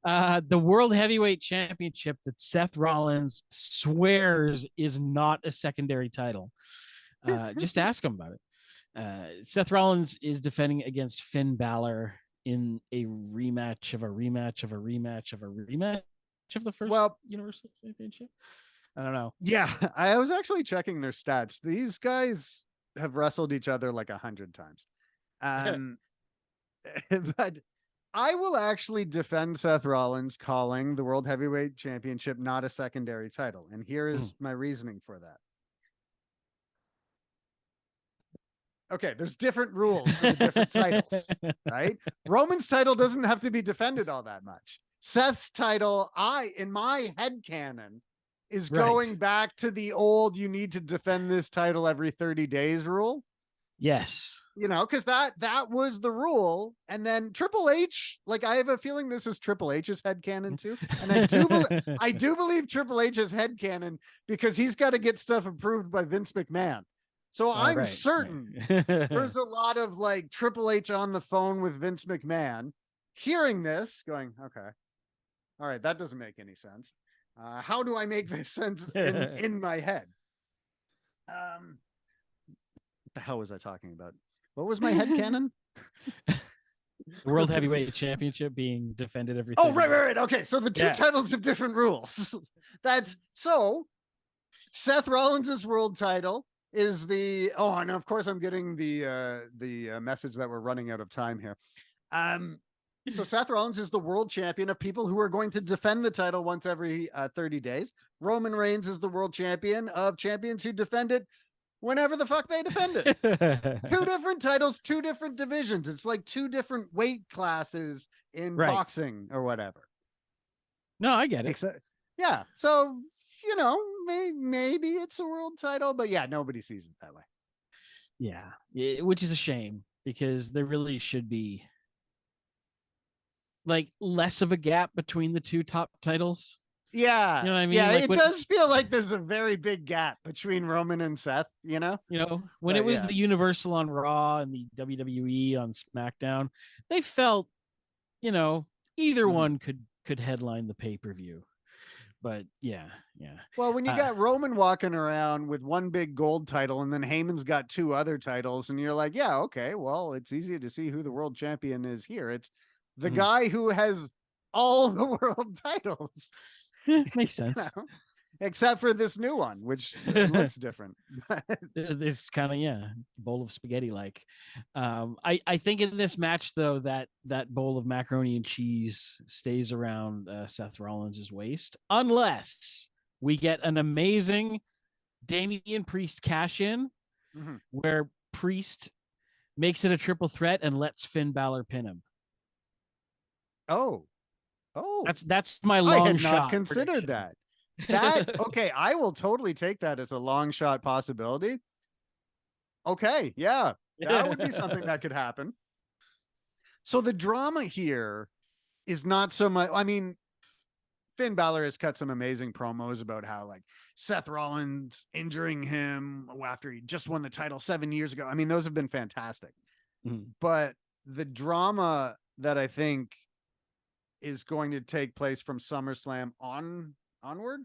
The World Heavyweight Championship that Seth Rollins swears is not a secondary title. Just ask him about it. Seth Rollins is defending against Finn Balor in a rematch of a rematch of a rematch of a rematch of the first Universal Championship. I don't know. Yeah, I was actually checking their stats. These guys have wrestled each other like 100 times. But I will actually defend Seth Rollins calling the World Heavyweight Championship not a secondary title. And here is my reasoning for that. Okay, there's different rules for the different titles, right? Roman's title doesn't have to be defended all that much. Seth's title, in my headcanon, is going back to the old you need to defend this title every 30 days rule. Yes. Because that was the rule. And then Triple H, like, I have a feeling this is Triple H's headcanon too. And I do believe Triple H's headcanon because he's got to get stuff approved by Vince McMahon. So I'm certain there's a lot of like Triple H on the phone with Vince McMahon hearing this going, okay, all right, that doesn't make any sense. How do I make this sense in my head? What the hell was I talking about? What was my headcanon? The World Heavyweight Championship being defended every. Oh, right. Okay, so the two titles have different rules. That's so. Seth Rollins' world title is the. Oh, and of course I'm getting the message that we're running out of time here. So Seth Rollins is the world champion of people who are going to defend the title once every 30 days. Roman Reigns is the world champion of champions who defend it whenever the fuck they defend it. Two different titles, two different divisions. It's like two different weight classes in boxing or whatever. No, I get it. Yeah. So, maybe it's a world title, but yeah, nobody sees it that way. Yeah. Which is a shame because there really should be like less of a gap between the two top titles. Yeah. You know what I mean? Yeah, like, it does feel like there's a very big gap between Roman and Seth, when it was the Universal on Raw and the WWE on SmackDown, they felt, either one could headline the pay-per-view. But yeah. Well, when you got Roman walking around with one big gold title and then Heyman's got two other titles, and you're like, yeah, okay, well, it's easy to see who the world champion is here. It's the guy who has all the world titles. Makes sense. Except for this new one, which looks different. This kind of bowl of spaghetti like. I think in this match though that bowl of macaroni and cheese stays around Seth Rollins' waist unless we get an amazing Damian Priest cash in where Priest makes it a triple threat and lets Finn Balor pin him. Oh, that's my long shot. I had not considered that. Okay, I will totally take that as a long shot possibility. Okay, yeah, that would be something that could happen. So the drama here is not so much. I mean, Finn Balor has cut some amazing promos about how like Seth Rollins injuring him after he just won the title 7 years ago. I mean, those have been fantastic. But the drama that I think is going to take place from SummerSlam onward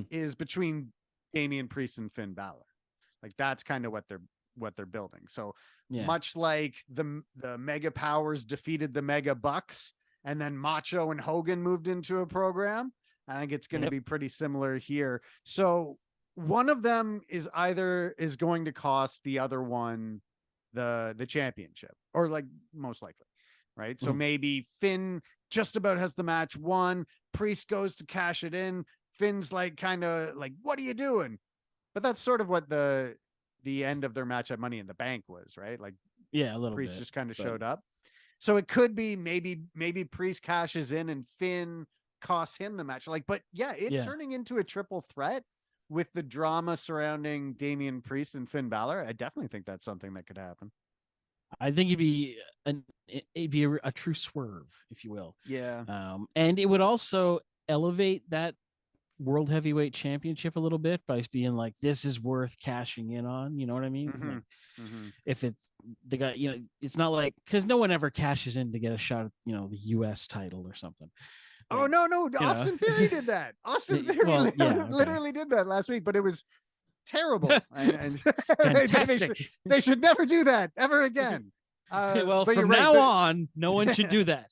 is between Damian Priest and Finn Balor. Like that's kind of what they're building. So much like the Mega Powers defeated the Mega Bucks and then Macho and Hogan moved into a program, I think it's going to be pretty similar here. So one of them is going to cost the other one the championship, or like most likely, right? So maybe Finn just about has the match won. Priest goes to cash it in. Finn's like kind of like, what are you doing? But that's sort of what the end of their match at Money in the Bank was, right? Like, a little Priest bit, just kind of showed up. So it could be maybe Priest cashes in and Finn costs him the match. Like, but turning into a triple threat with the drama surrounding Damian Priest and Finn Balor, I definitely think that's something that could happen. I think it'd be a true swerve, if you will. Yeah. And it would also elevate that world heavyweight championship a little bit by being like, this is worth cashing in on. You know what I mean? Mm-hmm. Like, Mm-hmm. if it's the guy, it's not like, because no one ever cashes in to get a shot at, the US title or something. Oh, Like, no, you know, Austin Theory did that. Austin Theory well, yeah, okay. literally did that last week, but it was terrible. And Fantastic. they should never do that ever again. Well, But you're from right. now on, no one should do that.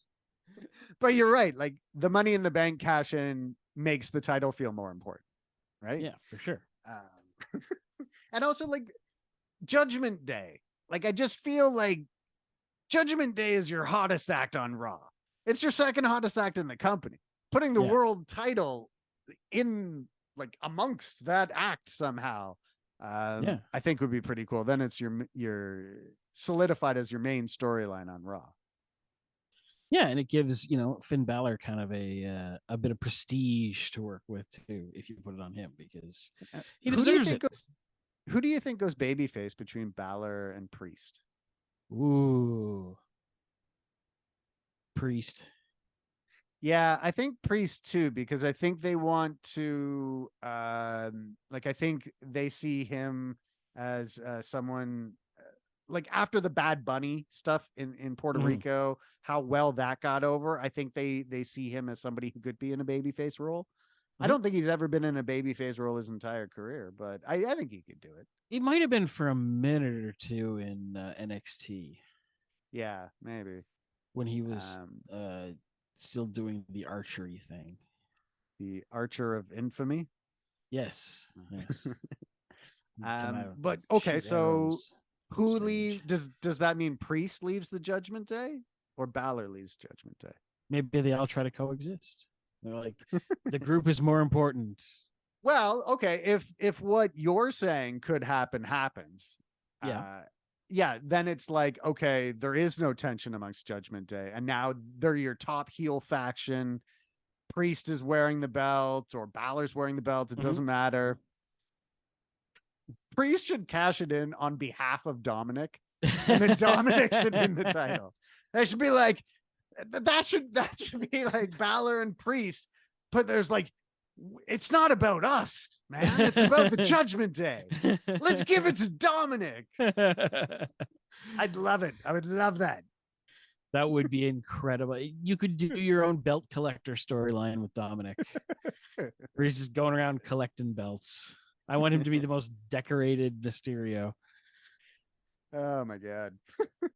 But you're right. Like the Money in the Bank cash in makes the title feel more important, right? Yeah, for sure. And also like Judgment Day. Like I just feel like Judgment Day is your hottest act on Raw. It's your second hottest act in the company. Putting the world title in like amongst that act somehow, I think would be pretty cool. Then it's your solidified as your main storyline on Raw. Yeah, and it gives Finn Balor kind of a bit of prestige to work with too, if you put it on him, because he deserves it. Who do you think goes babyface between Balor and Priest? Ooh, Priest. Yeah, I think Priest too, because I think they want to, I think they see him as someone like after the Bad Bunny stuff in Puerto Rico, how well that got over. I think they see him as somebody who could be in a babyface role. I don't think he's ever been in a babyface role his entire career, but I think he could do it. It might have been for a minute or two in NXT. Yeah, maybe when he was still doing the archery thing. The Archer of Infamy. Yes. But okay, so who does that mean Priest leaves the Judgment Day or Balor leaves Judgment Day? Maybe they all try to coexist. They're like, the group is more important. Well, okay, if what you're saying could happen happens, then it's like, okay, there is no tension amongst Judgment Day, and now they're your top heel faction. Priest is wearing the belt, or Balor's wearing the belt. It doesn't matter. Priest should cash it in on behalf of Dominic, and then Dominic should win the title. They should be like, that should be like Balor and Priest, but there's like, it's not about us, man. It's about the Judgment Day. Let's give it to Dominic. I'd love it. I would love that. That would be incredible. You could do your own belt collector storyline with Dominic, where he's just going around collecting belts. I want him to be the most decorated Mysterio. Oh my God.